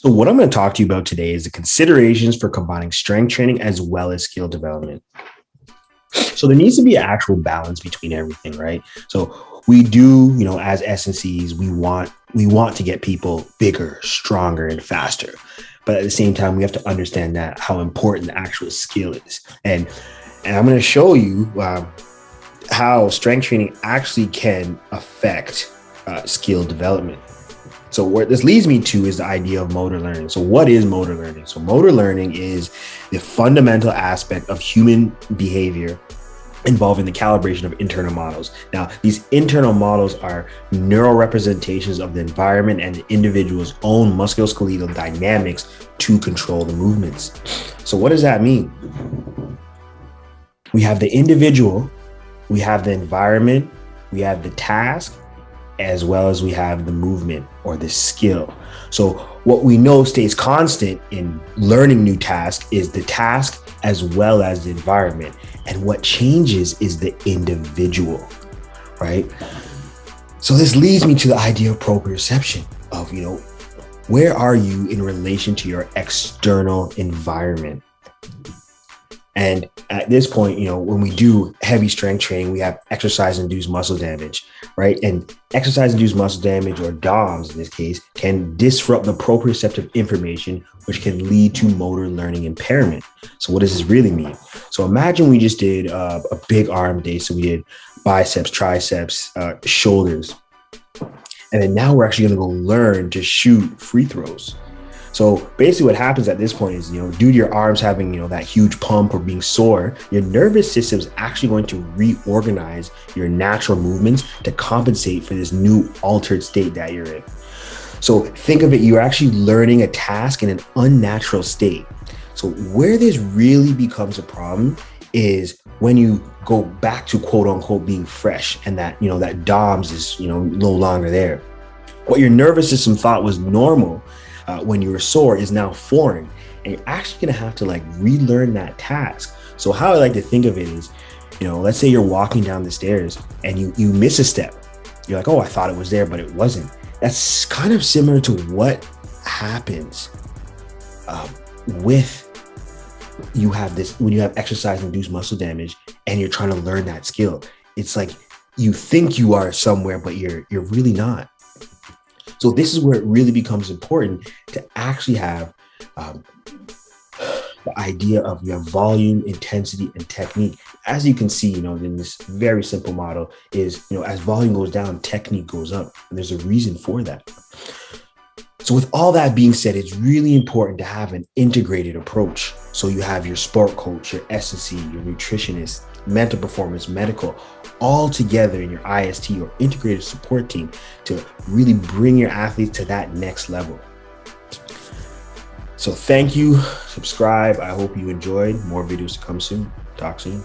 So, what I'm going to talk to you about today is the considerations for combining strength training as well as skill development. So, there needs to be an actual balance between everything, right? So, we do, as SNCs, we want to get people bigger, stronger, and faster. But at the same time, we have to understand that how important the actual skill is. And I'm going to show you how strength training actually can affect skill development. So what this leads me to is the idea of motor learning. So what is motor learning? So motor learning is the fundamental aspect of human behavior involving the calibration of internal models. Now, these internal models are neural representations of the environment and the individual's own musculoskeletal dynamics to control the movements. So what does that mean? We have the individual, we have the environment, we have the task, as well as we have the movement or the skill. So what we know stays constant in learning new tasks is the task as well as the environment. And what changes is the individual, right? So this leads me to the idea of proprioception of, where are you in relation to your external environment? And at this point, when we do heavy strength training, we have exercise-induced muscle damage, right? And exercise-induced muscle damage, or DOMS in this case, can disrupt the proprioceptive information, which can lead to motor learning impairment. So what does this really mean? So imagine we just did a big arm day. So we did biceps, triceps, shoulders. And then now we're actually going to go learn to shoot free throws. So basically what happens at this point is, due to your arms having, that huge pump or being sore, your nervous system is actually going to reorganize your natural movements to compensate for this new altered state that you're in. So think of it, you're actually learning a task in an unnatural state. So where this really becomes a problem is when you go back to quote unquote being fresh and that, that DOMS is, no longer there. What your nervous system thought was normal when you were sore is now foreign, and you're actually going to have to relearn that task. So how I like to think of it is, let's say you're walking down the stairs and you miss a step. You're like, oh, I thought it was there, but it wasn't. That's kind of similar to what happens with you have this when you have exercise-induced muscle damage and you're trying to learn that skill. It's like you think you are somewhere, but you're really not. So this is where it really becomes important to actually have the idea of your volume, intensity, and technique. As you can see, in this very simple model is, as volume goes down, technique goes up. And there's a reason for that. So with all that being said, it's really important to have an integrated approach. So you have your sport coach, your S&C, your nutritionist, mental performance, medical, all together in your IST or integrated support team to really bring your athletes to that next level. So thank you, subscribe. I hope you enjoyed. More videos to come soon. Talk soon.